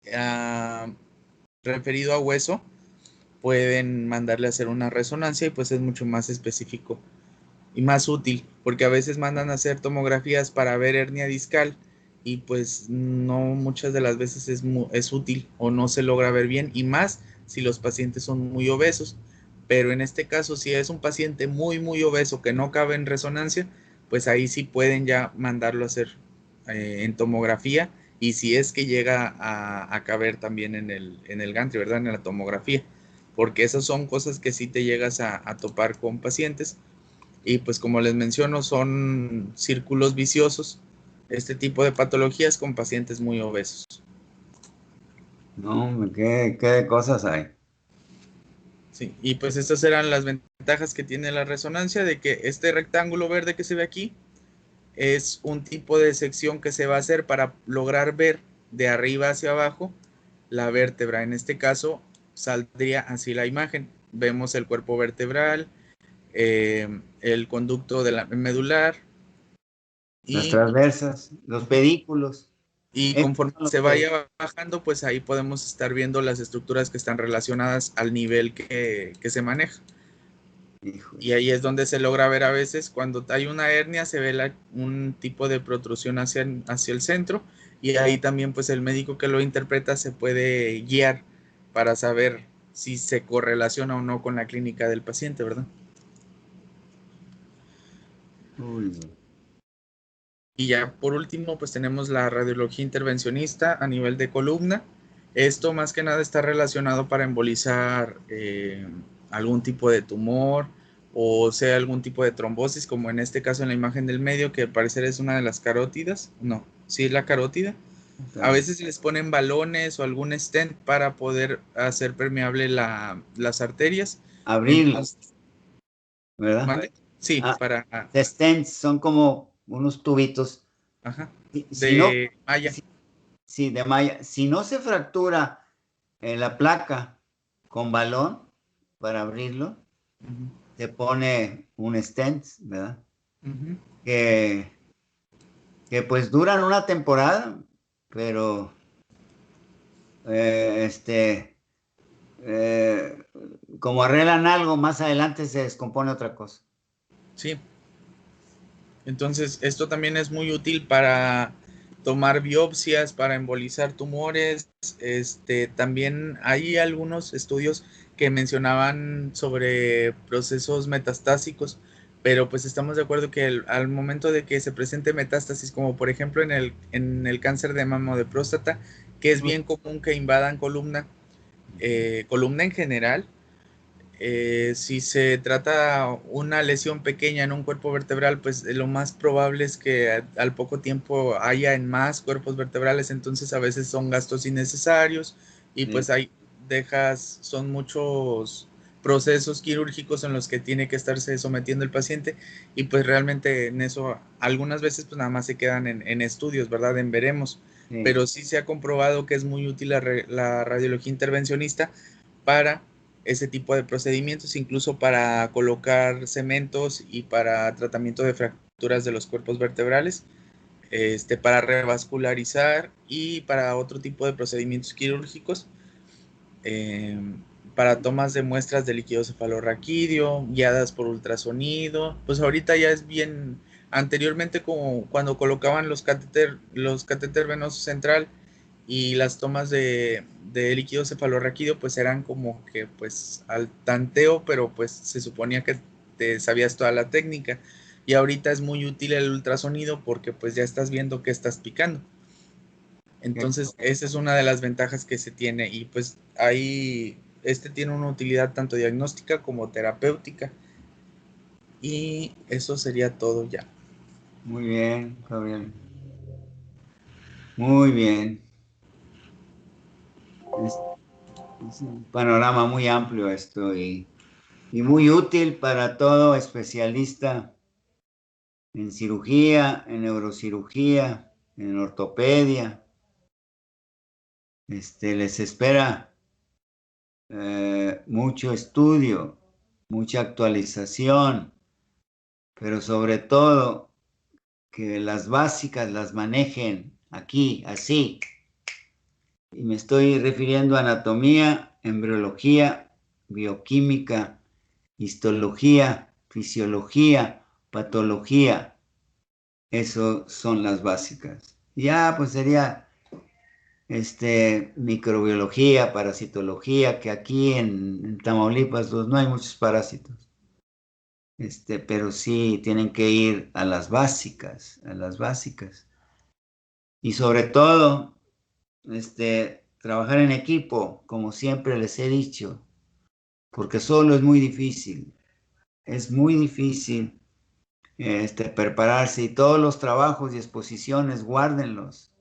uh, referido a hueso, pueden mandarle a hacer una resonancia y pues es mucho más específico y más útil, porque a veces mandan a hacer tomografías para ver hernia discal y pues no muchas de las veces es útil o no se logra ver bien, y más si los pacientes son muy obesos. Pero en este caso, si es un paciente muy obeso que no cabe en resonancia, pues ahí sí pueden ya mandarlo a hacer en tomografía, y si es que llega a caber también en el gantry, ¿verdad? En la tomografía, porque esas son cosas que sí te llegas a topar con pacientes y pues como les menciono, son círculos viciosos este tipo de patologías con pacientes muy obesos. No, hombre, qué cosas hay. Sí, y pues estas eran las ventajas que tiene la resonancia, de que este rectángulo verde que se ve aquí es un tipo de sección que se va a hacer para lograr ver de arriba hacia abajo la vértebra. En este caso saldría así la imagen. Vemos el cuerpo vertebral, el conducto de la medular, Las y transversas, los pedículos. Y Estos conforme son los se que, vaya bajando, pues ahí podemos estar viendo las estructuras que están relacionadas al nivel que se maneja. Y híjole. ahí es donde se logra ver a veces, cuando hay una hernia, se ve un tipo de protrusión hacia el centro, y ahí también pues el médico que lo interpreta se puede guiar para saber si se correlaciona o no con la clínica del paciente, ¿verdad? Uy, no. Y ya por último, pues tenemos la radiología intervencionista a nivel de columna. Esto más que nada está relacionado para embolizar algún tipo de tumor o sea algún tipo de trombosis, como en este caso en la imagen del medio, que al parecer es una de las carótidas. No, sí es la carótida. A Está- veces les ponen balones o algún stent para poder hacer permeable las arterias. Abrirlo, Entonces, ¿verdad? ¿mande? Sí, Ah, para, stents son como unos tubitos. ajá, Si no, de malla. si, si de malla, si no se fractura la placa con balón para abrirlo, Ujú, se pone un stent, ¿verdad? ujú. Que, que pues duran una temporada, pero eh, este, eh, como arreglan algo, más adelante se descompone otra cosa. Sí, Entonces, esto también es muy útil para tomar biopsias, para embolizar tumores. También hay algunos estudios que mencionaban sobre procesos metastásicos, pero pues estamos de acuerdo que al momento de que se presente metástasis, como por ejemplo en el cáncer de mama o de próstata, que es bien común que invadan columna, columna en general, si se trata una lesión pequeña en un cuerpo vertebral, pues lo más probable es que al poco tiempo haya en más cuerpos vertebrales, entonces a veces son gastos innecesarios y Sí. pues son muchos procesos quirúrgicos en los que tiene que estarse sometiendo el paciente y pues realmente en eso algunas veces pues nada más se quedan en estudios, ¿verdad? En veremos, Sí. pero sí se ha comprobado que es muy útil la radiología intervencionista para ese tipo de procedimientos, incluso para colocar cementos y para tratamiento de fracturas de los cuerpos vertebrales, para revascularizar y para otro tipo de procedimientos quirúrgicos, eh, para tomas de muestras de líquido cefalorraquídeo, guiadas por ultrasonido. Pues ahorita ya es bien, anteriormente como cuando colocaban los catéter venoso central y las tomas de líquido cefalorraquídeo pues eran como que pues al tanteo, pero pues se suponía que te sabías toda la técnica. Y ahorita es muy útil el ultrasonido porque pues ya estás viendo que estás picando. Entonces, esa es una de las ventajas que se tiene y pues ahí tiene una utilidad tanto diagnóstica como terapéutica y eso sería todo ya. Muy bien, Gabriel. Muy bien. Es un panorama muy amplio esto y muy útil para todo especialista en cirugía, en neurocirugía, en ortopedia. Les espera mucho estudio, mucha actualización, pero sobre todo que las básicas las manejen aquí, así. Y me estoy refiriendo a anatomía, embriología, bioquímica, histología, fisiología, patología. Eso son las básicas. Ya, pues sería microbiología, parasitología, que aquí en Tamaulipas pues, no hay muchos parásitos. Pero sí tienen que ir a las básicas, a las básicas. Y sobre todo, trabajar en equipo, como siempre les he dicho, porque solo es muy difícil. Es muy difícil prepararse y todos los trabajos y exposiciones, guárdenlos,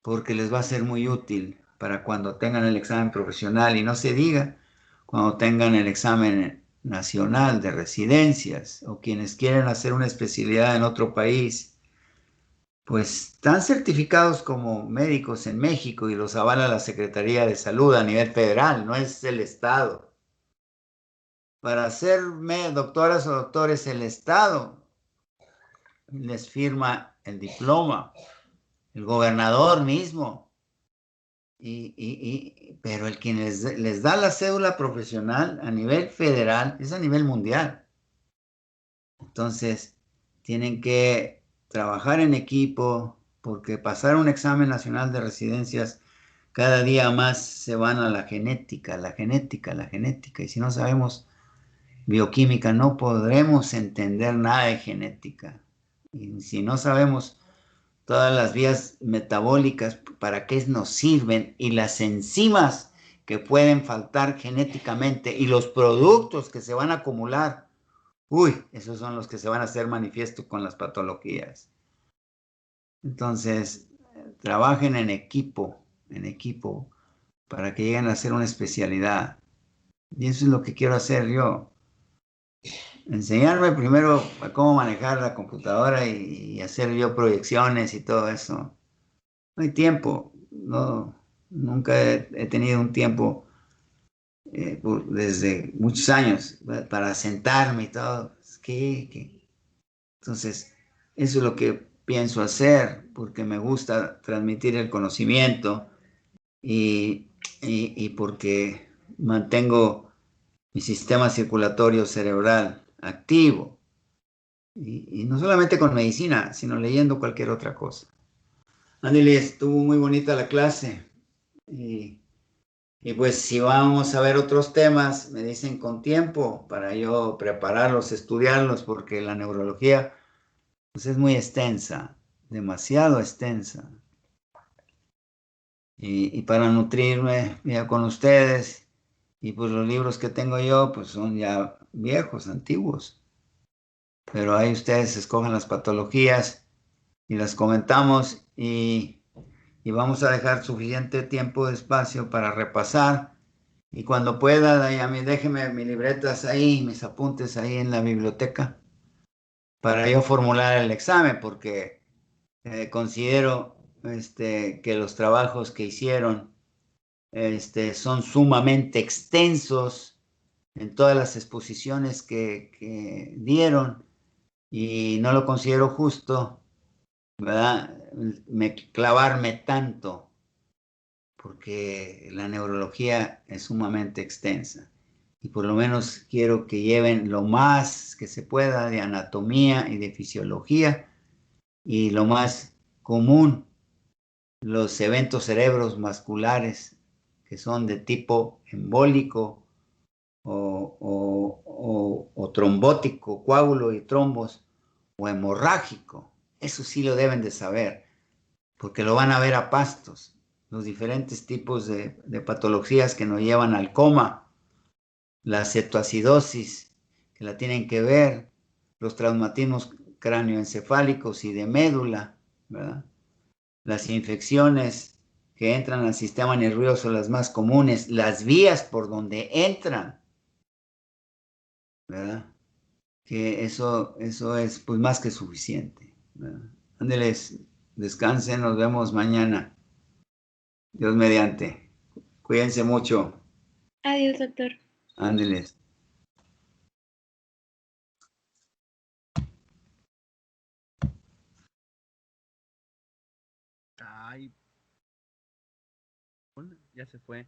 porque les va a ser muy útil para cuando tengan el examen profesional y no se diga cuando tengan el examen nacional de residencias o quienes quieren hacer una especialidad en otro país, pues están certificados como médicos en México y los avala la Secretaría de Salud a nivel federal, no es el Estado. Para ser doctoras o doctores, el Estado les firma el diploma, el gobernador mismo. Pero el quien les da la cédula profesional a nivel federal es a nivel mundial. Entonces, tienen que trabajar en equipo porque pasar un examen nacional de residencias cada día más se van a la genética, la genética, la genética. Y si no sabemos bioquímica, no podremos entender nada de genética. Y si no sabemos todas las vías metabólicas, para qué nos sirven y las enzimas que pueden faltar genéticamente y los productos que se van a acumular, uy, esos son los que se van a hacer manifiesto con las patologías. Entonces, trabajen en equipo, para que lleguen a hacer una especialidad. Y eso es lo que quiero hacer yo. Enseñarme primero a cómo manejar la computadora y hacer yo proyecciones y todo eso. No hay tiempo, no, nunca he tenido un tiempo desde muchos años para sentarme y todo. Entonces, eso es lo que pienso hacer porque me gusta transmitir el conocimiento y porque mantengo mi sistema circulatorio cerebral activo. Y no solamente con medicina, sino leyendo cualquier otra cosa. Ándale, estuvo muy bonita la clase. Y, y pues si vamos a ver otros temas, me dicen con tiempo para yo prepararlos, estudiarlos, porque la neurología pues, es muy extensa, demasiado extensa. Y para nutrirme ya con ustedes, y pues los libros que tengo yo, pues son ya viejos, antiguos. Pero ahí ustedes escogen las patologías y las comentamos y vamos a dejar suficiente tiempo de espacio para repasar. Y cuando pueda, Dayami, déjeme mis libretas ahí, mis apuntes ahí en la biblioteca para yo formular el examen, porque considero que los trabajos que hicieron son sumamente extensos en todas las exposiciones que dieron y no lo considero justo, ¿verdad? Clavarme tanto porque la neurología es sumamente extensa y por lo menos quiero que lleven lo más que se pueda de anatomía y de fisiología y lo más común, los eventos cerebros vasculares que son de tipo embólico o trombótico, coágulo y trombos, o hemorrágico. Eso sí lo deben de saber, porque lo van a ver a pastos, los diferentes tipos de patologías que nos llevan al coma, la cetoacidosis, que la tienen que ver, los traumatismos cráneoencefálicos y de médula, ¿verdad? Las infecciones que entran al sistema nervioso, las más comunes, las vías por donde entran, ¿verdad? Que eso es pues más que suficiente, ¿verdad? Ándeles, descansen, nos vemos mañana. Dios mediante. Cuídense mucho. Adiós, doctor. Ándeles. Ay, ya se fue.